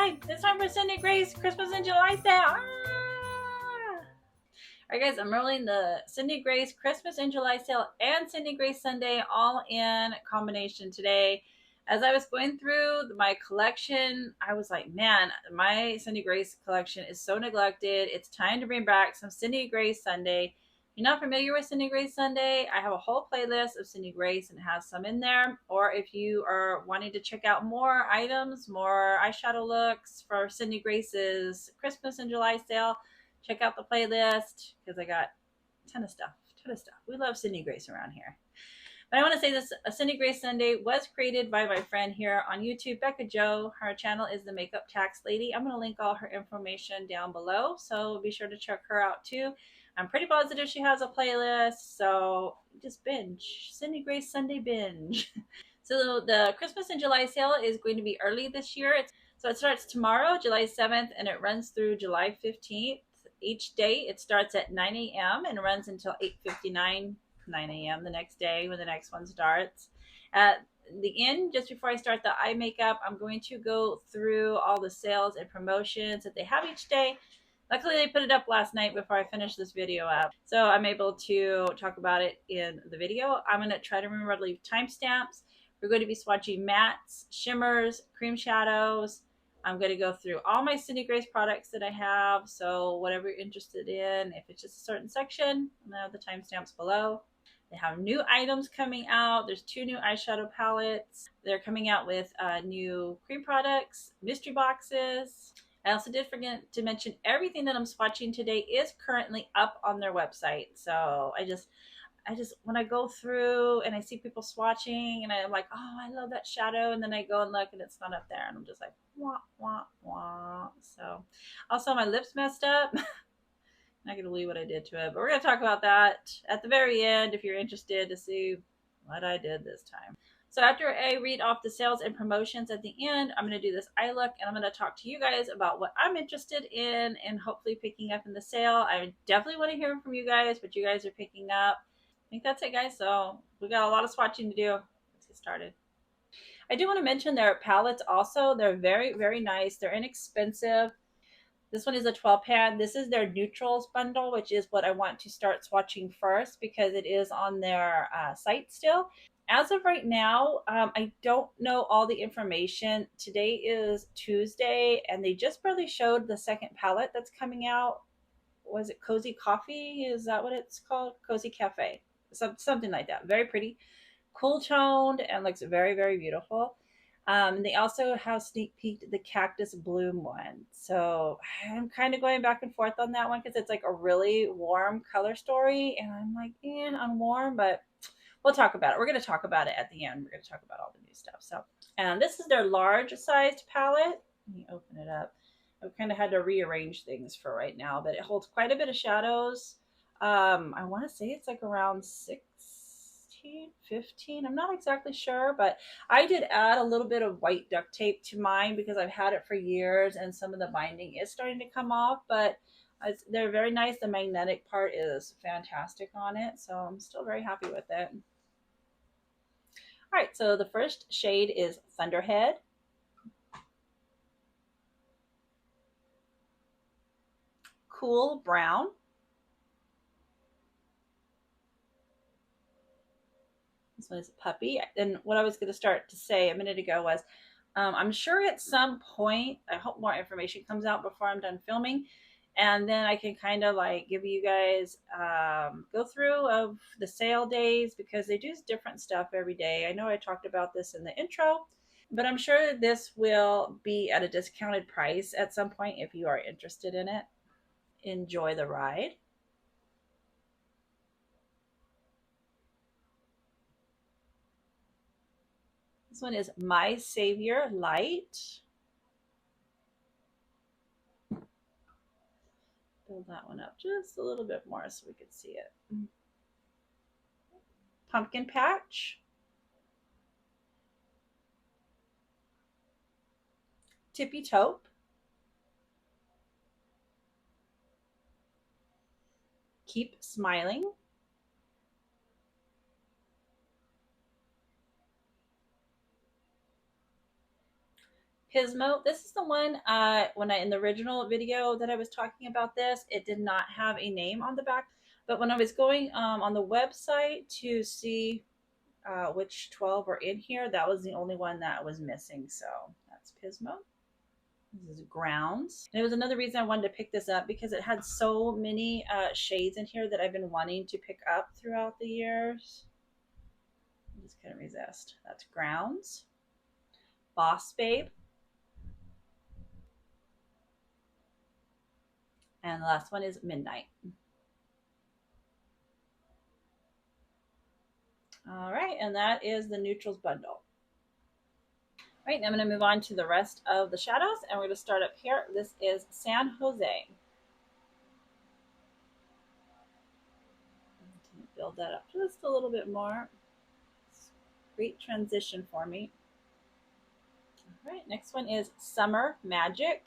July. It's time for Cindy Grace Christmas in July sale. Alright guys, I'm rolling the Cindy Grace Christmas in July sale and Cindy Grace Sunday all in combination today. As I was going through my collection, I was like, man, my Cindy Grace collection is so neglected. It's time to bring back some Cindy Grace Sunday. If you're not familiar with Cindy Grace Sunday, I have a whole playlist of Cindy Grace and it has some in there. Or if you are wanting to check out more items, more eyeshadow looks for Cindy Grace's Christmas in July sale, check out the playlist because I got a ton of stuff. We love Cindy Grace around here. But I want to say this, Cindy Grace Sunday was created by my friend here on YouTube, Bekah Joe. Her channel is the Makeup Tax Lady. I'm going to link all her information down below, so be sure to check her out too. I'm pretty positive she has a playlist, so just binge. Cindy Grace Sunday binge. So the Christmas in July sale is going to be early this year. So it starts tomorrow, July 7th, and it runs through July 15th. Each day it starts at 9 a.m. and runs until 8:59, 9 a.m. the next day when the next one starts. At the end, just before I start the eye makeup, I'm going to go through all the sales and promotions that they have each day. Luckily, they put it up last night before I finished this video up, so I'm able to talk about it in the video. I'm going to try to remember to leave timestamps. We're going to be swatching mattes, shimmers, cream shadows. I'm going to go through all my Cindy Grace products that I have, so whatever you're interested in, if it's just a certain section, I'm going to have the timestamps below. They have new items coming out. There's 2 new eyeshadow palettes. They're coming out with new cream products, mystery boxes. I also did forget to mention everything that I'm swatching today is currently up on their website. So I just when I go through and I see people swatching and I'm like, oh, I love that shadow, and then I go and look and it's not up there and I'm just like, wah, wah, wah. So also my lips messed up. Not gonna believe what I did to it, but we're gonna talk about that at the very end if you're interested to see what I did this time. So after I read off the sales and promotions at the end, I'm going to do this eye look and I'm going to talk to you guys about what I'm interested in and hopefully picking up in the sale. I definitely want to hear from you guys, but you guys are picking up. I think that's it, guys. So we got a lot of swatching to do. Let's get started. I do want to mention their palettes also. They're very, very nice. They're inexpensive. This one is a 12 pan. This is their neutrals bundle, which is what I want to start swatching first because it is on their site still. As of right now, I don't know all the information. Today is Tuesday, and they just barely showed the second palette that's coming out. Was it Cozy Coffee? Is that what it's called? Cozy Cafe. Something like that. Very pretty. Cool toned and looks very, very beautiful. They also have sneak peeked the Cactus Bloom one. So I'm kind of going back and forth on that one because it's like a really warm color story. And I'm like, I'm warm, but we'll talk about it. We're going to talk about it at the end. We're going to talk about all the new stuff. So, and this is their large sized palette. Let me open it up. I've kind of had to rearrange things for right now, but it holds quite a bit of shadows. I want to say it's like around 16, 15. I'm not exactly sure, but I did add a little bit of white duct tape to mine because I've had it for years and some of the binding is starting to come off, but they're very nice. The magnetic part is fantastic on it, so I'm still very happy with it. All right, so the first shade is Thunderhead. Cool Brown. This one is Puppy. And what I was going to start to say a minute ago was I'm sure at some point, I hope more information comes out before I'm done filming, and then I can kind of like give you guys go through of the sale days because they do different stuff every day. I know I talked about this in the intro, but I'm sure this will be at a discounted price at some point if you are interested in it. Enjoy the ride. This one is My Savior Light. Build that one up just a little bit more so we could see it. Pumpkin Patch. Tippy Taupe. Keep Smiling. Pismo. This is the one when I in the original video that I was talking about this, it did not have a name on the back. But when I was going on the website to see which 12 were in here, that was the only one that was missing. So that's Pismo. This is Grounds. And it was another reason I wanted to pick this up because it had so many shades in here that I've been wanting to pick up throughout the years. I just couldn't resist. That's Grounds. Boss Babe. And the last one is Midnight. All right, and that is the neutrals bundle. All right, now I'm going to move on to the rest of the shadows, and we're going to start up here. This is San Jose. Build that up just a little bit more. Great transition for me. All right, next one is Summer Magic.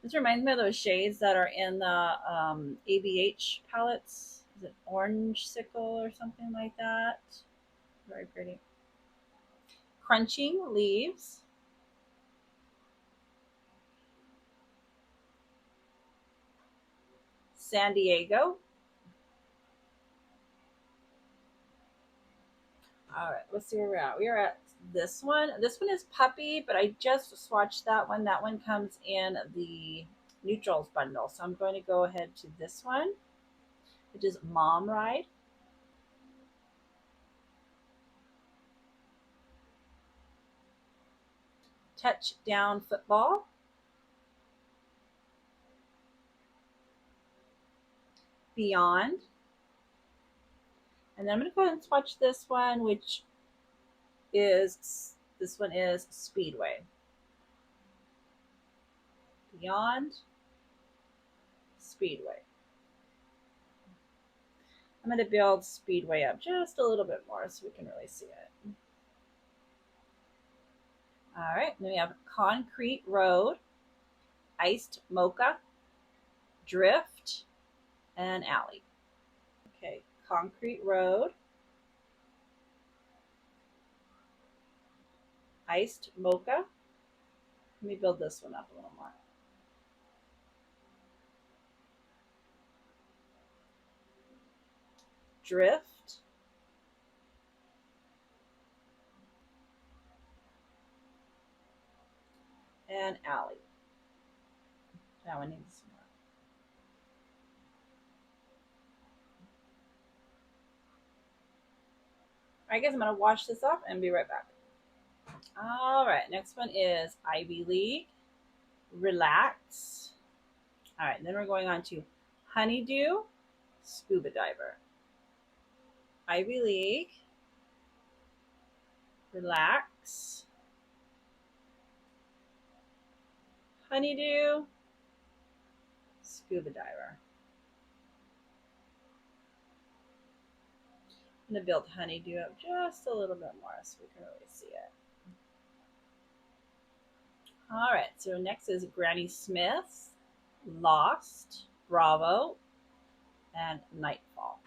This reminds me of those shades that are in the ABH palettes. Is it Orange Sickle or something like that? Very pretty. Crunching Leaves. San Diego. All right, let's see where we're at. We are at this one. This one is Puppy, but I just swatched that one. That one comes in the neutrals bundle. So I'm going to go ahead to this one, which is Mom Ride. Touchdown Football. Beyond. And then I'm going to go ahead and swatch this one, which is, this one is Speedway. Beyond, Speedway. I'm going to build Speedway up just a little bit more so we can really see it. All right, then we have Concrete Road, Iced Mocha, Drift, and Alley. Okay, Concrete Road, Iced Mocha. Let me build this one up a little more. Drift, and Alley. That one needs some more. All right, guys, I'm going to wash this off and be right back. All right, next one is Ivy League, Relax. All right, then we're going on to Honeydew, Scuba Diver. Ivy League, Relax, Honeydew, Scuba Diver. I'm going to build Honeydew up just a little bit more so we can really see it. All right, so next is Granny Smith, Lost, Bravo, and Nightfall.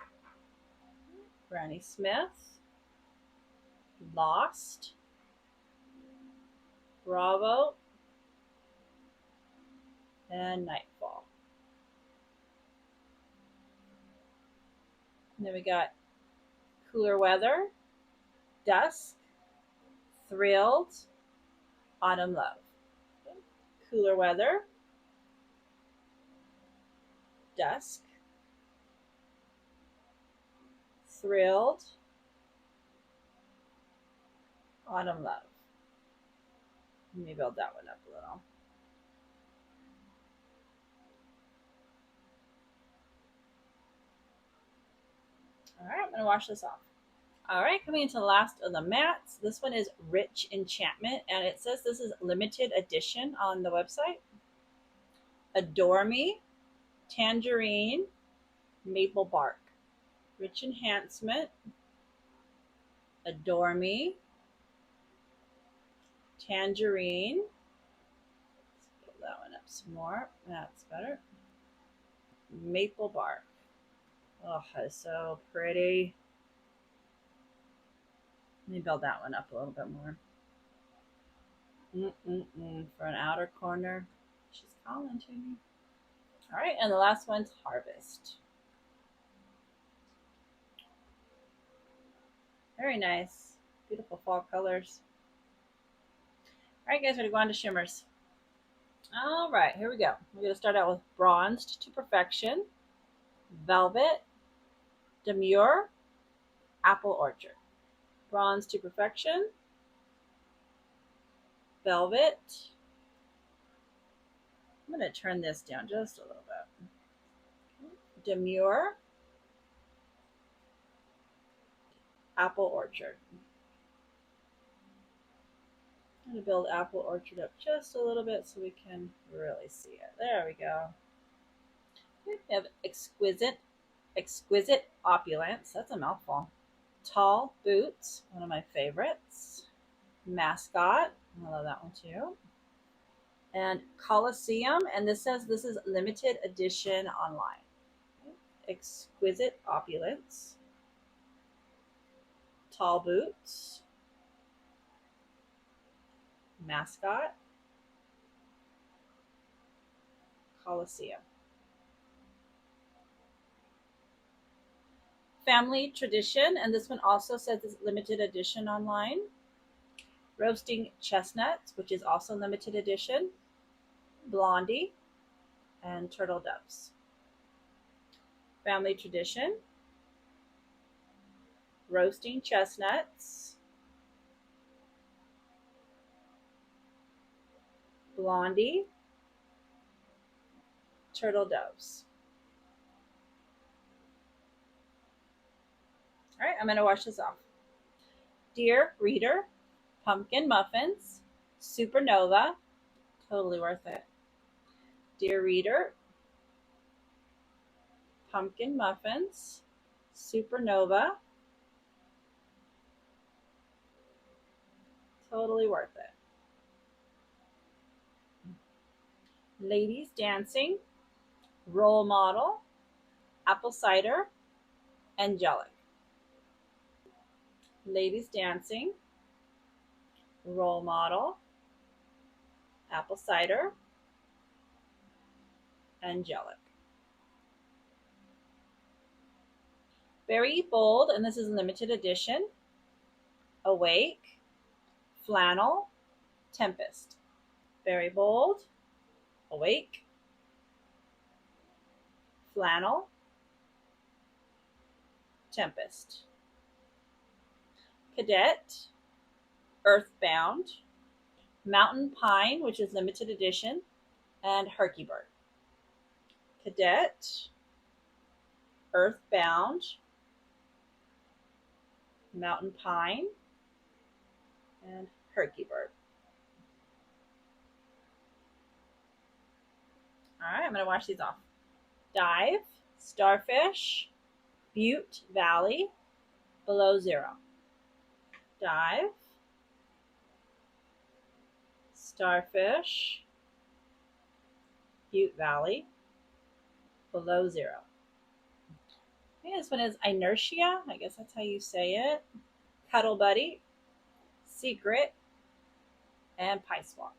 Granny Smith, Lost, Bravo, and Nightfall. And then we got Cooler Weather, Dusk, Thrilled, Autumn Love. Okay. Cooler Weather, Dusk, Thrilled, Autumn Love. Let me build that one up a little. All right, I'm going to wash this off. All right, coming into the last of the mattes. This one is Rich Enchantment, and it says this is limited edition on the website. Adore Me, Tangerine, Maple Bark. Rich Enhancement, Adore Me, Tangerine. Let's pull that one up some more. That's better. Maple Bark. Oh, it's so pretty. Let me build that one up a little bit more. For an outer corner. She's calling to me. All right, and the last one's Harvest. Very nice. Beautiful fall colors. All right, guys, we're going to go on to shimmers. All right, here we go. We're going to start out with Bronzed to Perfection, Velvet, Demure, Apple Orchard. Bronzed to Perfection, Velvet. I'm going to turn this down just a little bit. Demure, Apple Orchard. I'm going to build Apple Orchard up just a little bit so we can really see it. There we go. We have Exquisite Opulence. That's a mouthful. Tall Boots, one of my favorites. Mascot, I love that one too. And Coliseum, and this says this is limited edition online. Exquisite Opulence. Tall Boots. Mascot. Coliseum. Family Tradition, and this one also says it's limited edition online. Roasting Chestnuts, which is also limited edition. Blondie and Turtle Doves. Family Tradition. Roasting Chestnuts. Blondie. Turtle Doves. All right, I'm going to wash this off. Dear Reader, Pumpkin Muffins, Supernova, totally worth it. Dear Reader, Pumpkin Muffins, Supernova, totally worth it. Ladies Dancing, Role Model, Apple Cider, Angelic. Ladies Dancing, Role Model, Apple Cider, Angelic. Very Bold, and this is limited edition. Awake, Flannel, Tempest. Very Bold, Awake, Flannel, Tempest. Cadet, Earthbound, Mountain Pine, which is limited edition, and Herkybird. Cadet, Earthbound, Mountain Pine, and Herkybird. All right, I'm going to wash these off. Dive, Starfish, Butte Valley, Below Zero. Dive, Starfish, Butte Valley, Below Zero. Okay, this one is Inertia. I guess that's how you say it. Cuddle Buddy, Secret, and Pie Swap.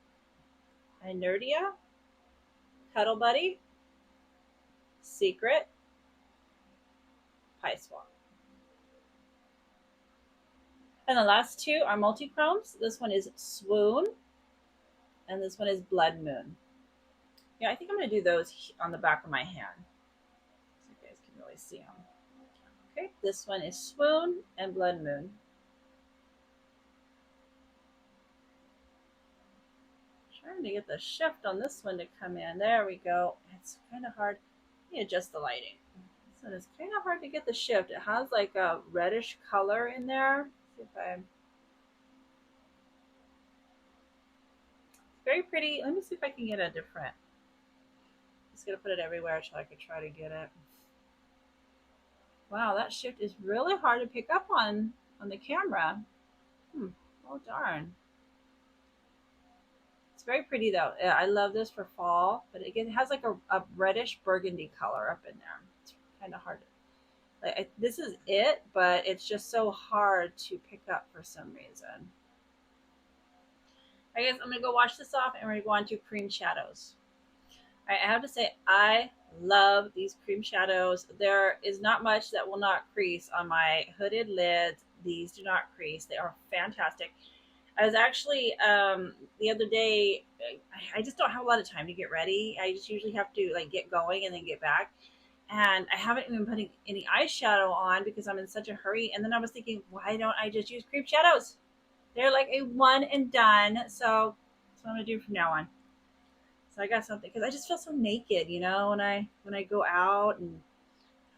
Inertia, Cuddle Buddy, Secret, Pie Swap. And the last two are multi-chromes. This one is Swoon, and this one is Blood Moon. Yeah, I think I'm going to do those on the back of my hand, so you guys can really see them. Okay, this one is Swoon and Blood Moon. Trying to get the shift on this one to come in. There we go. It's kind of hard. Let me adjust the lighting. This one is kind of hard to get the shift. It has like a reddish color in there. See if I... It's very pretty. Let me see if I can get a different... I'm just going to put it everywhere so I could try to get it. Wow, that shift is really hard to pick up on the camera. Oh, darn. It's very pretty though. I love this for fall, but again, it has like a reddish burgundy color up in there. It's kind of hard. Like this is it, but it's just so hard to pick up for some reason. I guess I'm gonna go wash this off, and we're gonna go on to cream shadows. All right, I have to say I love these cream shadows. There is not much that will not crease on my hooded lids. These do not crease. They are fantastic. I was actually the other day. I just don't have a lot of time to get ready. I just usually have to like get going and then get back. And I haven't even put any eyeshadow on because I'm in such a hurry. And then I was thinking, why don't I just use cream shadows? They're like a one and done. So that's what I'm gonna do from now on. So I got something because I just feel so naked, you know, when I go out and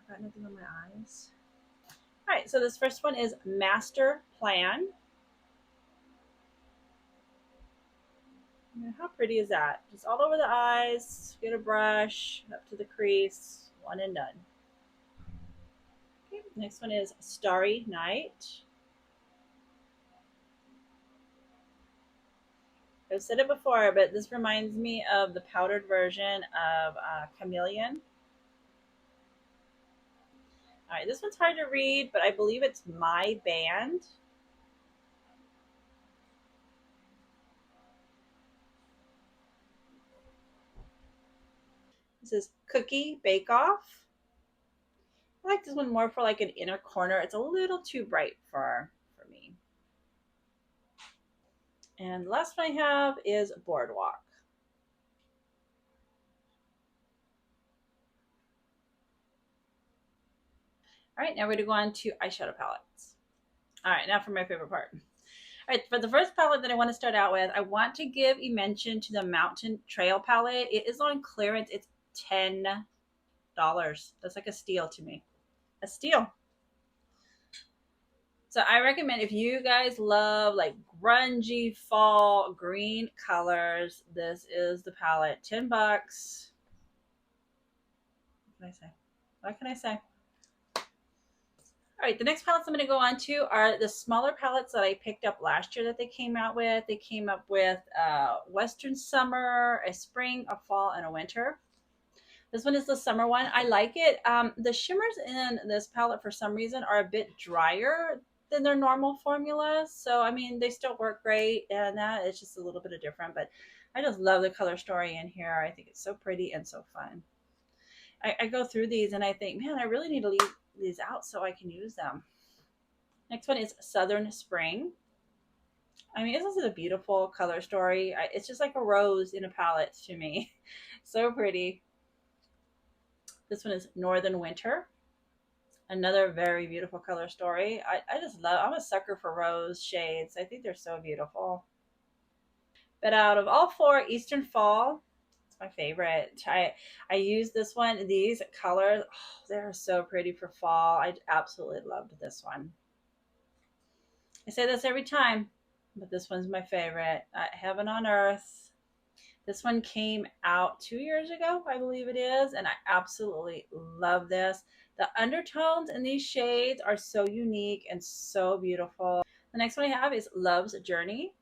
I've got nothing on my eyes. All right, so this first one is Master Plan. How pretty is that? Just all over the eyes. Get a brush up to the crease. One and done. Okay, next one is Starry Night. I've said it before, but this reminds me of the powdered version of Chameleon. All right, this one's hard to read, but I believe it's My Band. This is Cookie Bake Off. I like this one more for like an inner corner. It's a little too bright for me. And the last one I have is Boardwalk. All right, now we're going to go on to eyeshadow palettes. All right, now for my favorite part. All right, for the first palette that I want to start out with, I want to give a mention to the Mountain Trail palette. It is on clearance. It's $10. That's like a steal to me. A steal. So I recommend if you guys love like grungy fall green colors, this is the palette. $10. What can I say? What can I say? All right, the next palettes I'm going to go on to are the smaller palettes that I picked up last year that they came out with. They came up with Western Summer, a Spring, a Fall, and a Winter. This one is the summer one. I like it. The shimmers in this palette for some reason are a bit drier than their normal formulas. So, I mean, they still work great, and that is just a little bit of different. But I just love the color story in here. I think it's so pretty and so fun. I go through these and I think, man, I really need to leave these out so I can use them. Next one is Southern Spring. I mean, this is a beautiful color story. It's just like a rose in a palette to me. So pretty. This one is Northern Winter. Another very beautiful color story. I just love, I'm a sucker for rose shades. I think they're so beautiful. But out of all four, Eastern Fall, it's my favorite. I use this one. These colors, oh, they're so pretty for fall. I absolutely loved this one. I say this every time, but this one's my favorite. Heaven on Earth. This one came out 2 years ago, I believe it is, and I absolutely love this. The undertones in these shades are so unique and so beautiful. The next one I have is Love's Journey,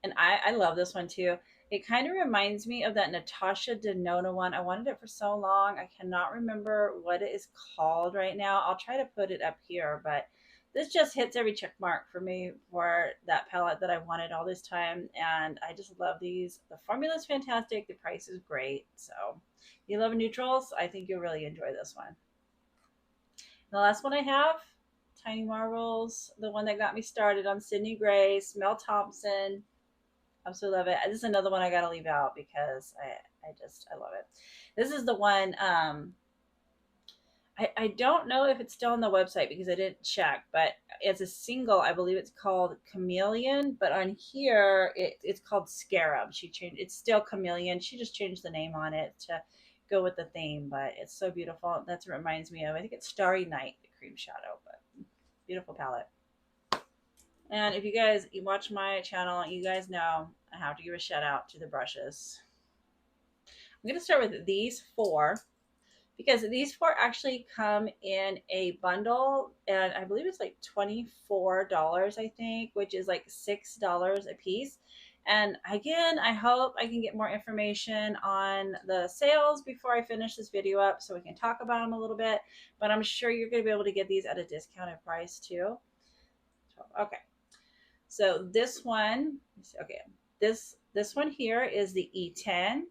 and I love this one too. It kind of reminds me of that Natasha Denona one. I wanted it for so long. I cannot remember what it is called right now. I'll try to put it up here, but this just hits every check mark for me for that palette that I wanted all this time. And I just love these. The formula is fantastic. The price is great. So if you love neutrals, I think you'll really enjoy this one. The last one I have, Tiny Marvels, the one that got me started on Sydney Grace, Mel Thompson. Absolutely love it. This is another one I got to leave out because I love it. This is the one, I don't know if it's still on the website because I didn't check, but it's a single. I believe it's called Chameleon, but on here it's called Scarab. She changed. It's still Chameleon. She just changed the name on it to go with the theme, but it's so beautiful. That's what it reminds me of. I think it's Starry Night, the cream shadow, but beautiful palette. And if you watch my channel, you guys know I have to give a shout out to the brushes. I'm going to start with these four because these four actually come in a bundle, and I believe it's like $24, I think, which is like $6 a piece. And again, I hope I can get more information on the sales before I finish this video up so we can talk about them a little bit. But I'm sure you're going to be able to get these at a discounted price too. Okay. So this one, okay, this one here is the E10.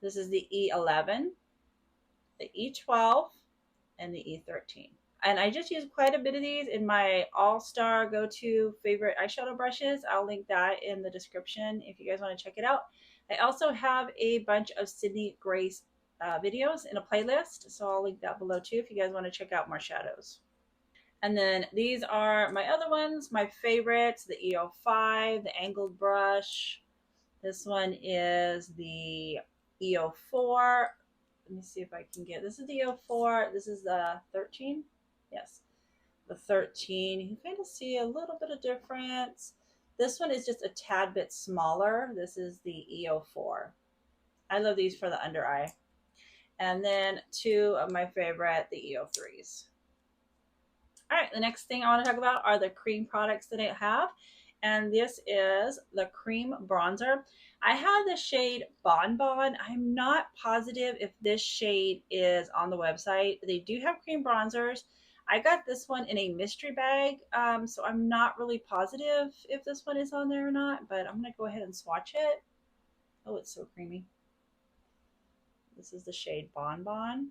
This is the E11, the E12, and the E13. And I just use quite a bit of these in my all-star go-to favorite eyeshadow brushes. I'll link that in the description if you guys want to check it out. I also have a bunch of Sydney Grace videos in a playlist, so I'll link that below too if you guys want to check out more shadows. And then these are my other ones, my favorites, the EO5, the angled brush. This one is the EO4. Let me see if I can get, this is the EO4. This is the 13. Yes, the 13. You can kind of see a little bit of difference. This one is just a tad bit smaller. This is the EO4. I love these for the under eye. And then two of my favorite, the EO3s. All right, the next thing I want to talk about are the cream products that I have. And this is the cream bronzer. I have the shade Bon Bon. I'm not positive if this shade is on the website. They do have cream bronzers. I got this one in a mystery bag, so I'm not really positive if this one is on there or not, but I'm going to go ahead and swatch it. Oh, it's so creamy. This is the shade Bon Bon.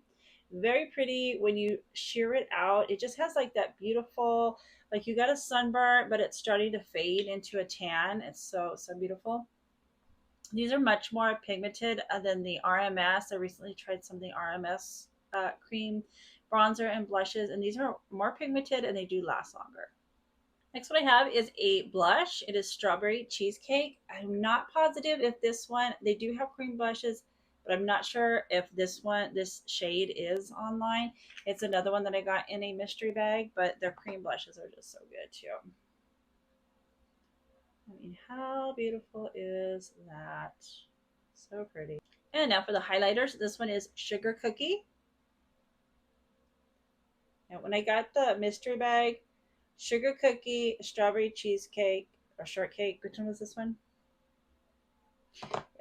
Very pretty. When you shear it out, it just has like that beautiful, like you got a sunburn, but it's starting to fade into a tan. It's so beautiful. These are much more pigmented than the RMS. I recently tried something RMS cream bronzer and blushes, and these are more pigmented and they do last longer. Next one I have is a blush. It is Strawberry Cheesecake. I'm not positive if this one, they do have cream blushes, but I'm not sure if this one, this shade is online. It's another one that I got in a mystery bag, but their cream blushes are just so good too. I mean, how beautiful is that? So pretty. And now for the highlighters, this one is Sugar Cookie. And when I got the mystery bag, Sugar Cookie, Strawberry Cheesecake, or Shortcake, which one was this one?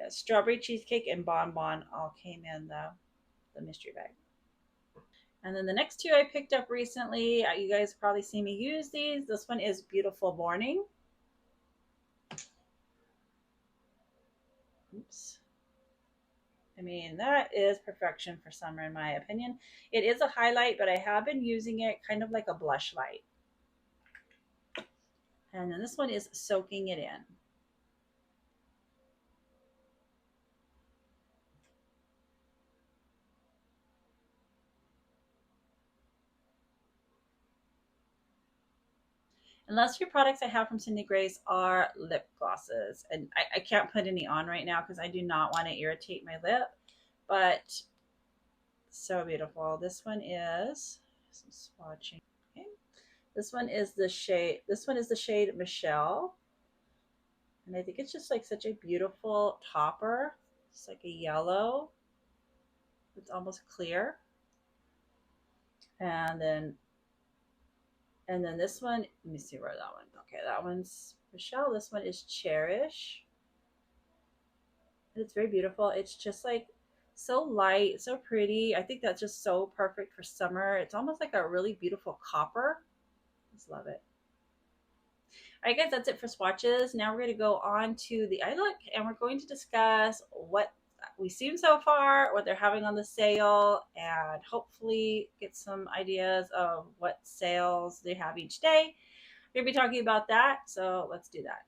Yeah, Strawberry Cheesecake and Bon Bon all came in the mystery bag. And then the next two I picked up recently, you guys probably see me use these. This one is Beautiful Morning. Oops. I mean, that is perfection for summer in my opinion. It is a highlight, but I have been using it kind of like a blush light. And then this one is Soaking It In. And last few products I have from Sydney Grace are lip glosses. And I can't put any on right now because I do not want to irritate my lip. But so beautiful. This one is some swatching. Okay. This one is the shade Michelle. And I think it's just like such a beautiful topper. It's like a yellow. It's almost clear. And then this one, let me see where that one. Okay, that one's Michelle. This one is Cherish. It's very beautiful. It's just like so light, so pretty. I think that's just so perfect for summer. It's almost like a really beautiful copper. Just love it. All right, guys, that's it for swatches. Now we're going to go on to the eye look, and we're going to discuss what we've seen so far, what they're having on the sale, and hopefully get some ideas of what sales they have each day. We're going to be talking about that, so let's do that.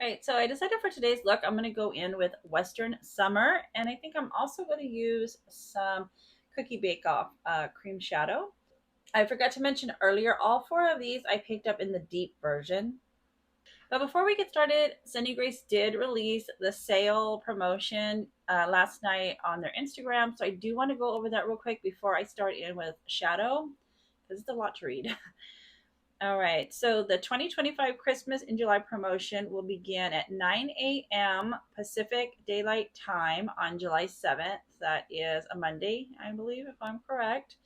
All right, so I decided for today's look, I'm going to go in with Western Summer, and I think I'm also going to use some Cookie Bake Off cream shadow. I forgot to mention earlier, all four of these I picked up in the deep version. But before we get started, Sydney Grace did release the sale promotion last night on their Instagram. So I do want to go over that real quick before I start in with shadow, because it's a lot to read. All right, so the 2025 Christmas in July promotion will begin at 9 a.m. Pacific Daylight Time on July 7th. That is a Monday, I believe, if I'm correct.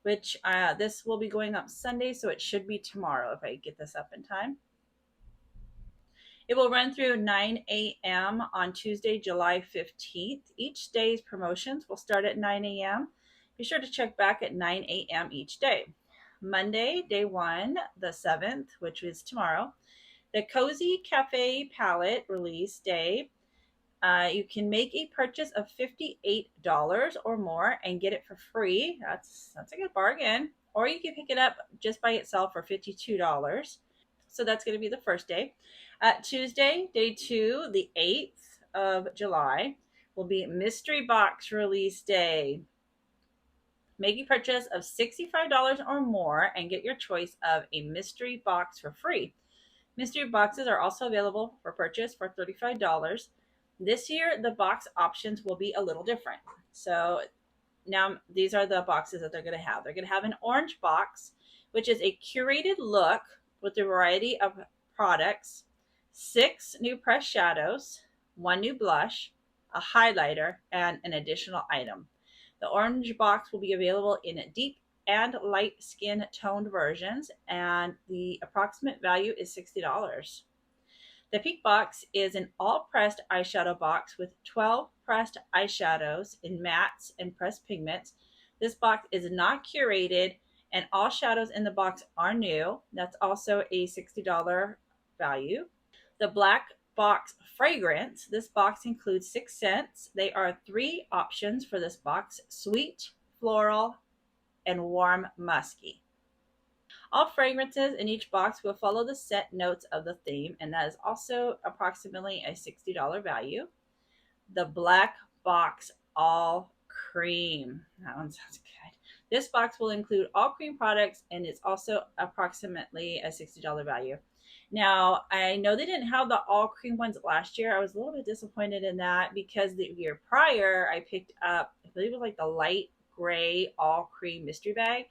Which this will be going up Sunday, so it should be tomorrow if I get this up in time. It will run through 9 a.m. on Tuesday, July 15th. Each day's promotions will start at 9 a.m. Be sure to check back at 9 a.m. each day. Monday, day 1, the 7th, which is tomorrow, the Cozy Cafe Palette release day. You can make a purchase of $58 or more and get it for free. That's a good bargain. Or you can pick it up just by itself for $52. So that's going to be the first day. Tuesday, day 2, the 8th of July, will be mystery box release day. Make a purchase of $65 or more and get your choice of a mystery box for free. Mystery boxes are also available for purchase for $35. This year, the box options will be a little different. So now these are the boxes that they're going to have. They're going to have an orange box, which is a curated look with a variety of products, 6 new pressed shadows, 1 new blush, a highlighter, and an additional item. The orange box will be available in deep and light skin toned versions, and the approximate value is $60. The pink box is an all pressed eyeshadow box with 12 pressed eyeshadows in mattes and pressed pigments. This box is not curated, and all shadows in the box are new. That's also a $60 value. The black box fragrance. This box includes 6 scents. They are 3 options for this box: sweet, floral, and warm musky. All fragrances in each box will follow the set notes of the theme, and that is also approximately a $60 value. The black box all cream. That one sounds good. This box will include all cream products, and it's also approximately a $60 value. Now, I know they didn't have the all cream ones last year. I was a little bit disappointed in that because the year prior I picked up, I believe it was like the light gray all cream mystery bag.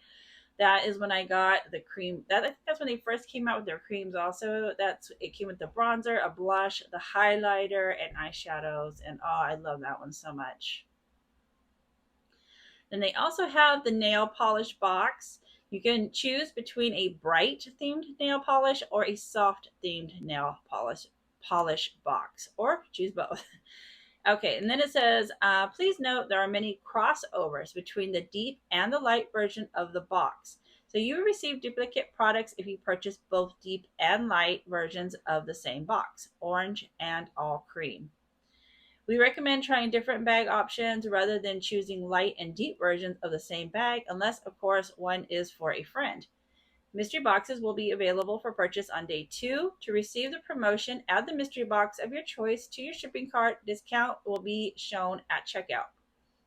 That is when I got the cream. I think that's when they first came out with their creams. Also, it came with the bronzer, a blush, the highlighter, and eyeshadows. And oh, I love that one so much. Then they also have the nail polish box. You can choose between a bright themed nail polish or a soft themed nail polish box, or choose both. Okay, and then it says, please note there are many crossovers between the deep and the light version of the box. So you will receive duplicate products if you purchase both deep and light versions of the same box, orange and all cream. We recommend trying different bag options rather than choosing light and deep versions of the same bag, unless, of course, one is for a friend. Mystery boxes will be available for purchase on day 2. To receive the promotion, add the mystery box of your choice to your shipping cart. Discount will be shown at checkout.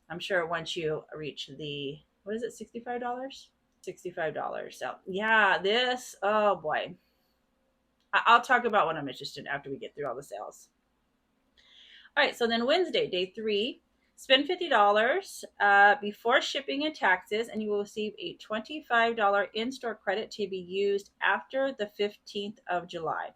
I'm sure once you reach the, what is it, $65? $65. So yeah, this, oh boy. I'll talk about what I'm interested in after we get through all the sales. All right, so then Wednesday, day 3, spend $50 before shipping and taxes, and you will receive a $25 in-store credit to be used after the 15th of July.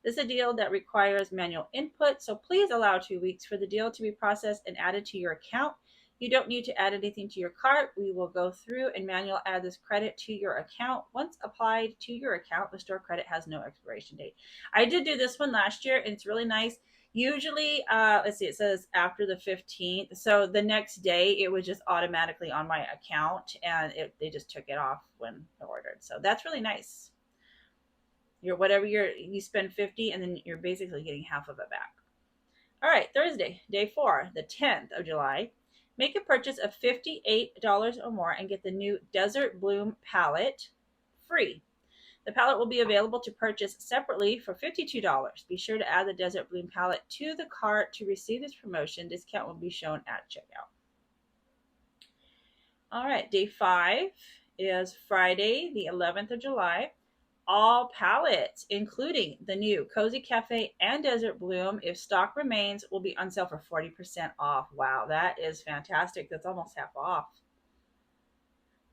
This is a deal that requires manual input, so please allow 2 weeks for the deal to be processed and added to your account. You don't need to add anything to your cart. We will go through and manual add this credit to your account. Once applied to your account, the store credit has no expiration date. I did do this one last year, and it's really nice. Usually, let's see, it says after the 15th. So the next day, it was just automatically on my account, and they just took it off when I ordered. So that's really nice. You spend 50, and then you're basically getting half of it back. All right, Thursday, day 4, the 10th of July. Make a purchase of $58 or more and get the new Desert Bloom palette free. The palette will be available to purchase separately for $52. Be sure to add the Desert Bloom palette to the cart to receive this promotion. Discount will be shown at checkout. All right, day 5 is Friday, the 11th of July. All palettes, including the new Cozy Cafe and Desert Bloom, if stock remains, will be on sale for 40% off. Wow, that is fantastic. That's almost half off.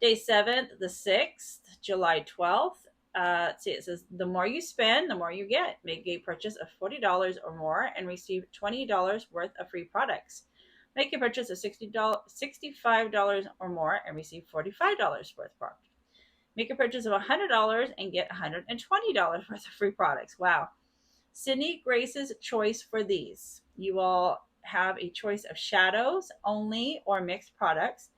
Day 7th, the 6th, July 12th. Let's see, it says, the more you spend, the more you get. Make a purchase of $40 or more and receive $20 worth of free products. Make a purchase of $65 or more and receive $45 worth of products. Make a purchase of $100 and get $120 worth of free products. Wow. Cindy Grace's choice for these. You will have a choice of shadows only or mixed products.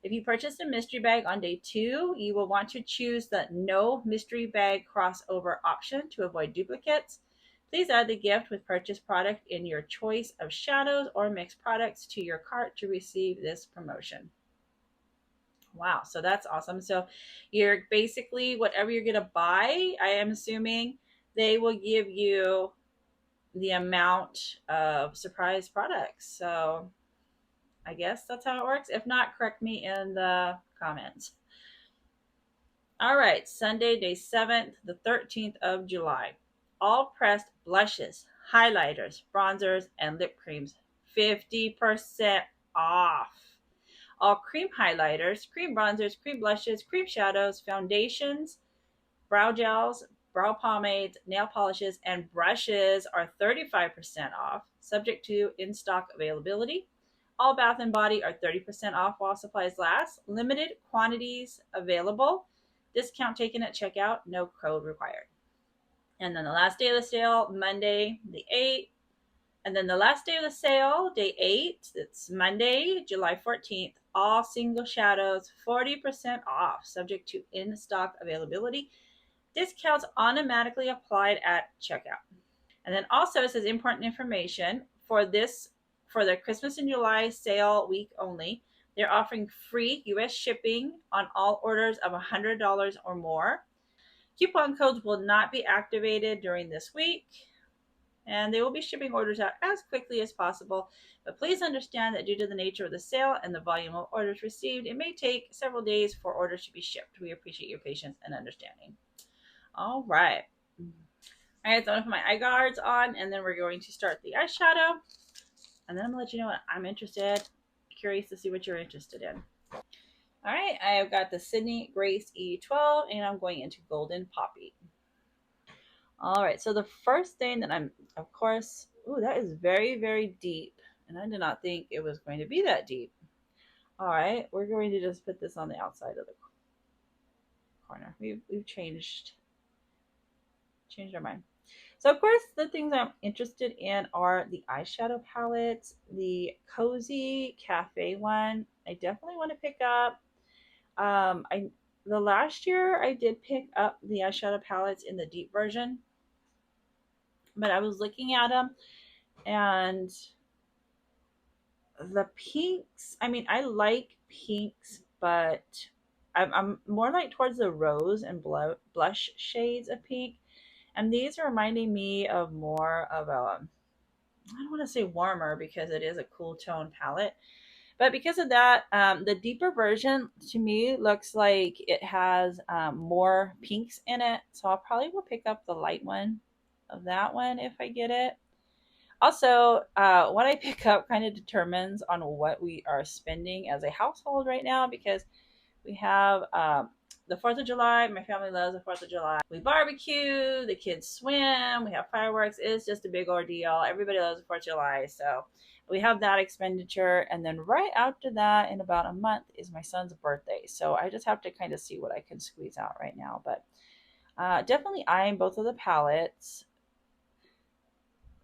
If you purchase a mystery bag on day 2, you will want to choose the no mystery bag crossover option to avoid duplicates. Please add the gift with purchased product in your choice of shadows or mixed products to your cart to receive this promotion. Wow, so that's awesome. So you're basically, whatever you're going to buy, I am assuming they will give you the amount of surprise products. So I guess that's how it works. If not, correct me in the comments. All right, Sunday, day 7th, the 13th of July. All pressed blushes, highlighters, bronzers, and lip creams, 50% off. All cream highlighters, cream bronzers, cream blushes, cream shadows, foundations, brow gels, brow pomades, nail polishes, and brushes are 35% off, subject to in stock availability. All bath and body are 30% off while supplies last. Limited quantities available. Discount taken at checkout, no code required. And then the last day of the sale, Monday the 8th. And then the last day of the sale, day 8, it's Monday, July 14th. All single shadows, 40% off, subject to in stock availability. Discounts automatically applied at checkout. And then also it says important information for the Christmas in July sale week only. They're offering free US shipping on all orders of $100 or more. Coupon codes will not be activated during this week, and they will be shipping orders out as quickly as possible. But please understand that due to the nature of the sale and the volume of orders received, it may take several days for orders to be shipped. We appreciate your patience and understanding. All right. All right, so I'm going to put my eye guards on, and then we're going to start the eyeshadow. And then I'm going to let you know what I'm curious to see what you're interested in. All right, I have got the Sydney Grace E12, and I'm going into Golden Poppy. All right, so the first thing that I'm, of course, ooh, that is very, very deep. And I did not think it was going to be that deep. All right, we're going to just put this on the outside of the corner. We've changed our mind. So of course, the things I'm interested in are the eyeshadow palettes. The Cozy Cafe one, I definitely want to pick up. The last year I did pick up the eyeshadow palettes in the deep version, but I was looking at them and the pinks. I mean, I like pinks, but I'm more like towards the rose and blush shades of pink. And these are reminding me of more of a, I don't want to say warmer because it is a cool tone palette. But because of that, the deeper version to me looks like it has more pinks in it. So I'll probably will pick up the light one of that one if I get it. Also, what I pick up kind of determines on what we are spending as a household right now, because we have the 4th of July. My family loves the 4th of July. We barbecue, the kids swim, we have fireworks. It's just a big ordeal. Everybody loves the 4th of July. So we have that expenditure. And then right after that, in about a month, is my son's birthday. So I just have to kind of see what I can squeeze out right now. But definitely eyeing both of the palettes.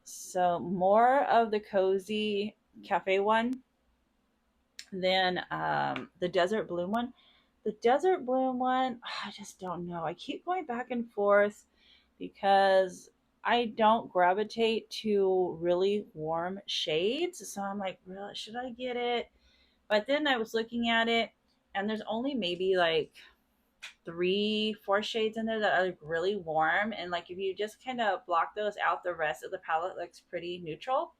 So more of the Cozy Cafe one than the Desert Bloom one. The Desert Bloom one, I just don't know. I keep going back and forth because I don't gravitate to really warm shades. So I'm like, really, should I get it? But then I was looking at it, and there's only maybe like 3-4 shades in there that are like really warm. And like if you just kind of block those out, the rest of the palette looks pretty neutral.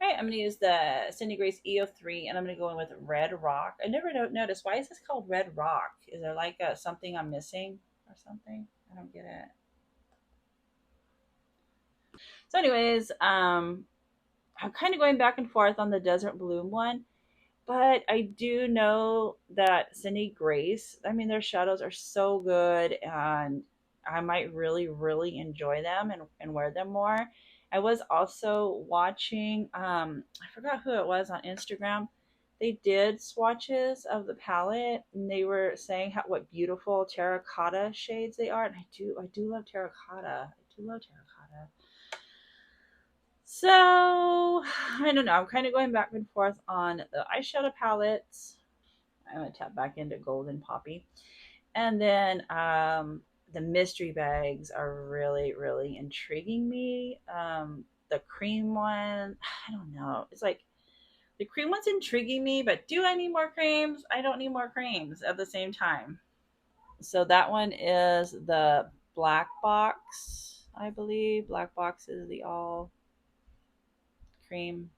All right, I'm going to use the Cindy Grace E03, and I'm going to go in with Red Rock. I never noticed, why is this called Red Rock? Is there like something I'm missing or something? I don't get it. So anyways, I'm kind of going back and forth on the Desert Bloom one, but I do know that Cindy Grace, I mean, their shadows are so good, and I might really, really enjoy them and wear them more. I was also watching, I forgot who it was on Instagram. They did swatches of the palette, and they were saying what beautiful terracotta shades they are. And I do love terracotta. I do love terracotta. So I don't know. I'm kind of going back and forth on the eyeshadow palettes. I'm gonna tap back into Golden Poppy, and then the mystery bags are really really intriguing me. The cream one, I don't know. It's like the cream one's intriguing me, but do I need more creams? I don't need more creams at the same time. So that one is the black box, I believe. Black box is the all cream.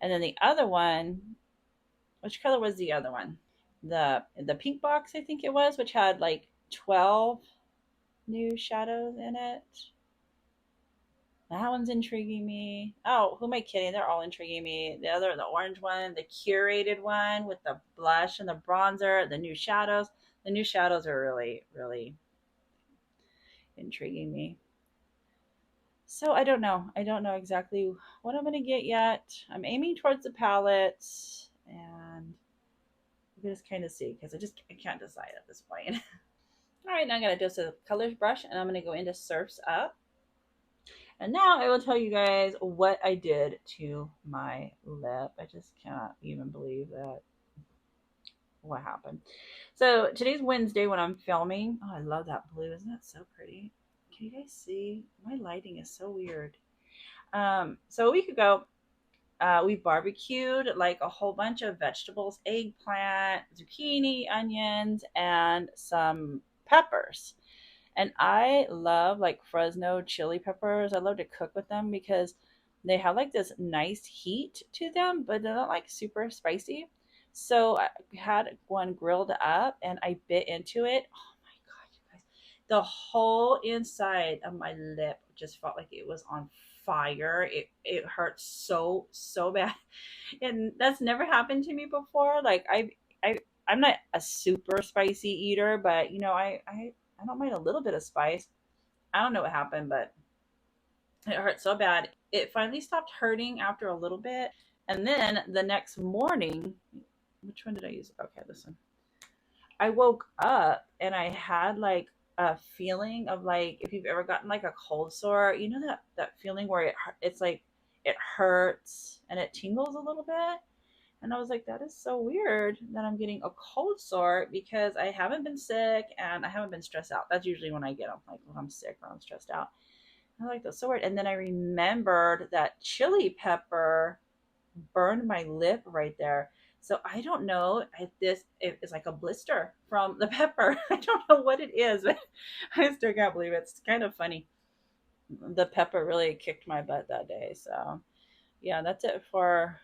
And then the other one, which color was the other one? The pink box, I think it was, which had like 12 new shadows in it. That one's intriguing me. Oh, who am I kidding? They're all intriguing me. The orange one, the curated one with the blush and the bronzer, the new shadows. The new shadows are really, really intriguing me. So I don't know. I don't know exactly what I'm gonna get yet. I'm aiming towards the palettes, and we just kind of see because I can't decide at this point. All right, now I'm gonna dose a colors brush, and I'm gonna go into Surfs Up. And now I will tell you guys what I did to my lip. I just cannot even believe that what happened. So today's Wednesday when I'm filming. Oh, I love that blue. Isn't that so pretty? Can you guys see? My lighting is so weird. So a week ago, we barbecued like a whole bunch of vegetables, eggplant, zucchini, onions, and some peppers. And I love like Fresno chili peppers. I love to cook with them because they have like this nice heat to them, but they're not like super spicy. So I had one grilled up and I bit into it. Oh my God, you guys. The whole inside of my lip just felt like it was on fire. It hurt so bad. And that's never happened to me before. Like I'm not a super spicy eater, but you know, I don't mind a little bit of spice. I don't know what happened, but it hurt so bad. It finally stopped hurting after a little bit. And then the next morning, which one did I use? Okay, this one. I woke up and I had like a feeling of like if you've ever gotten like a cold sore, you know that feeling where it's like it hurts and it tingles a little bit. And I was like, that is so weird that I'm getting a cold sore because I haven't been sick and I haven't been stressed out. That's usually when I get them, like when I'm sick or I'm stressed out. I like that's so weird. And then I remembered that chili pepper burned my lip right there. So I don't know if this is like a blister from the pepper. I don't know what it is, but I still can't believe it. It's kind of funny. The pepper really kicked my butt that day. So yeah, that's it for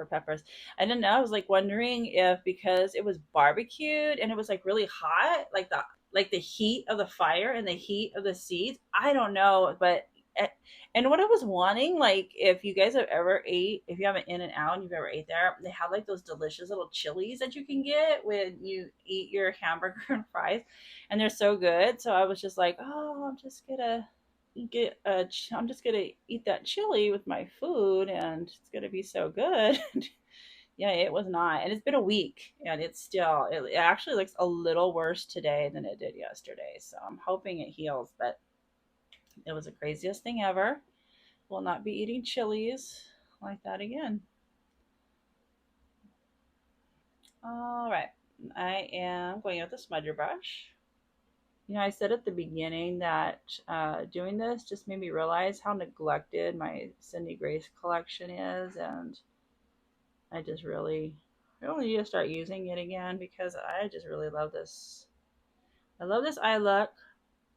peppers. I didn't know. I was like wondering if because it was barbecued and it was like really hot, like the heat of the fire and the heat of the seeds. I don't know, but and what I was wanting, like if you guys have ever ate, if you haven't In and Out and you've ever ate there, they have like those delicious little chilies that you can get when you eat your hamburger and fries, and they're so good. So I was just like, oh, I'm just gonna eat that chili with my food, and it's gonna be so good. Yeah, it was not, and it's been a week, and it actually looks a little worse today than it did yesterday. So I'm hoping it heals, but it was the craziest thing ever. Will not be eating chilies like that again. All right, I am going with the smudger brush. You know, I said at the beginning that doing this just made me realize how neglected my Cindy Grace collection is, and I really need to start using it again because I just really love this. I love this eye look.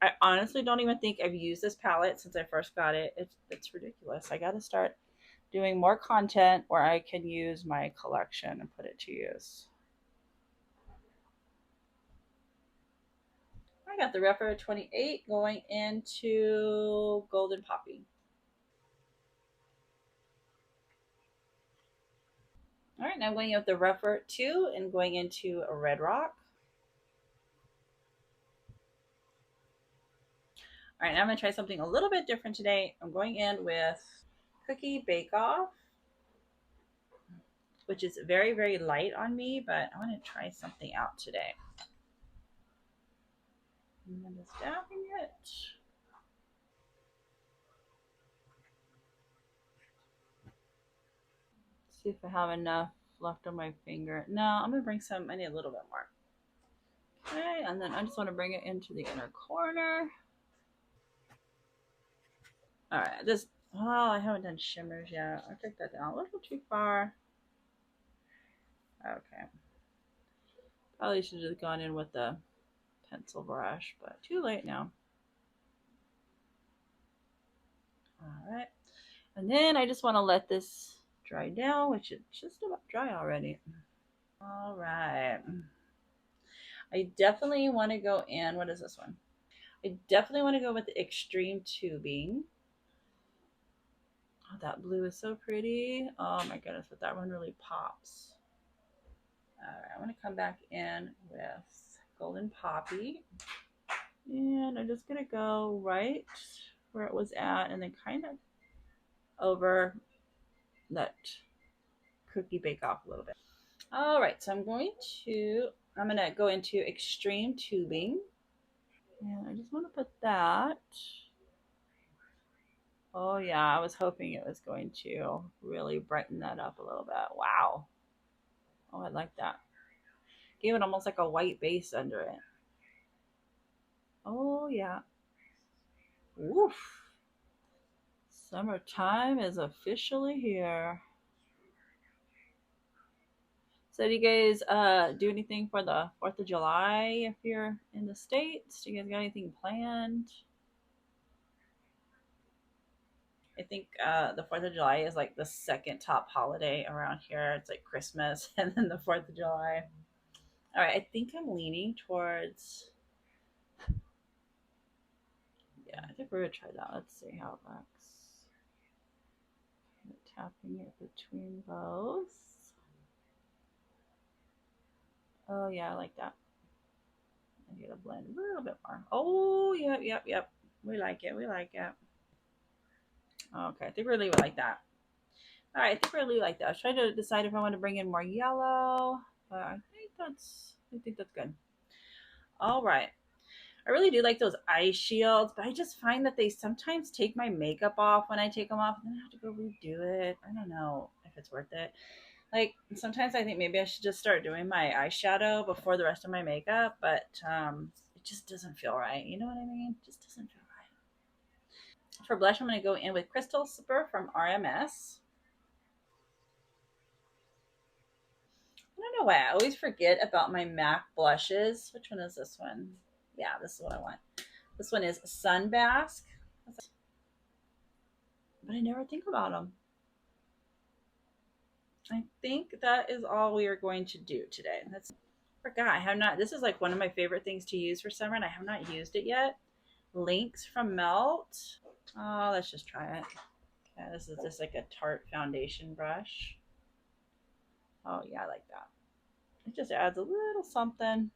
I honestly don't even think I've used this palette since I first got it. It's ridiculous. I got to start doing more content where I can use my collection and put it to use. I got the Repher 28 going into Golden Poppy. All right, now I'm going with the Repher 2 and going into a Red Rock. All right, now I'm going to try something a little bit different today. I'm going in with Cookie Bake Off, which is very, very light on me, but I want to try something out today. I'm just dabbing it. see if I have enough left on my finger. No, I'm gonna bring some. I need a little bit more. Okay, and then I just want to bring it into the inner corner. All right, this. Oh, I haven't done shimmers yet. I took that down a little too far. Okay. Probably should have gone in with the pencil brush, but too late now. All right. And then I just want to let this dry down, which is just about dry already. All right. I definitely want to go in. What is this one? I definitely want to go with the extreme tubing. Oh, that blue is so pretty. Oh my goodness, but that one really pops. All right, I'm going to come back in with Golden Poppy. And I'm just going to go right where it was at and then kind of over that cookie bake off a little bit. All right, so I'm going to go into extreme tubing. And I just want to put that. Oh yeah, I was hoping it was going to really brighten that up a little bit. Wow. Oh, I like that. Gave it almost like a white base under it. Oh yeah. Woof. Summertime is officially here. So do you guys do anything for the 4th of July if you're in the States? Do you guys got anything planned? I think the 4th of July is like the second top holiday around here. It's like Christmas and then the 4th of July. All right, I think I'm leaning towards, yeah, I think we're going to try that. Let's see how it looks. Tapping it between both. Oh, yeah, I like that. I need to blend a little bit more. Oh, yep, yep, yep. We like it. We like it. Okay, I think we're leaving it like that. All right, I think we're leaving it like that. I was trying to decide if I want to bring in more yellow, but I think that's good. All right. I really do like those eye shields, but I just find that they sometimes take my makeup off when I take them off, and then I have to go redo it. I don't know if it's worth it. Like sometimes I think maybe I should just start doing my eyeshadow before the rest of my makeup, but it just doesn't feel right. You know what I mean? It just doesn't feel right. For blush, I'm going to go in with Crystal Slipper from RMS. I don't know why I always forget about my MAC blushes. Which one is this one? Yeah, this is what I want. This one is Sunbask. But I never think about them. I think that is all we are going to do today. That's forgot. I have not. This is like one of my favorite things to use for summer, and I have not used it yet. Lynx from Melt. Oh, let's just try it. Okay, this is just like a Tarte foundation brush. Oh yeah, I like that. It just adds a little something.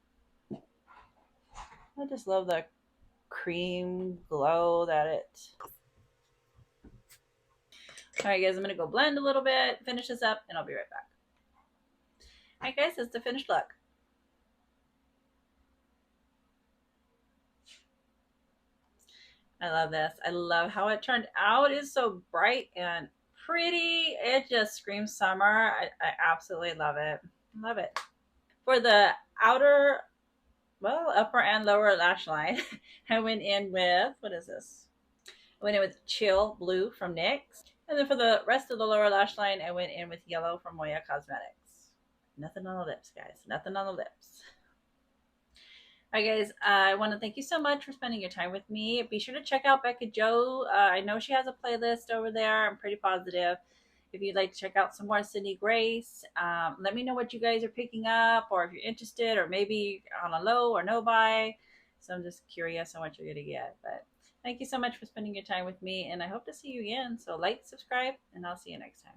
I just love the cream glow that it. All right, guys, I'm gonna go blend a little bit, finish this up, and I'll be right back. All right, guys, it's the finished look. I love this. I love how it turned out. It is so bright and pretty. It just screams summer. I absolutely love it. Love it. For the outer, well, upper and lower lash line, I went in with, what is this? I went in with Chill Blue from NYX. And then for the rest of the lower lash line, I went in with Yellow from Moya Cosmetics. Nothing on the lips, guys. Nothing on the lips. All right, guys, I want to thank you so much for spending your time with me. Be sure to check out Bekah Jo. I know she has a playlist over there. I'm pretty positive. If you'd like to check out some more Sydney Grace, let me know what you guys are picking up or if you're interested or maybe on a low or no buy. So I'm just curious on what you're going to get. But thank you so much for spending your time with me, and I hope to see you again. So like, subscribe, and I'll see you next time.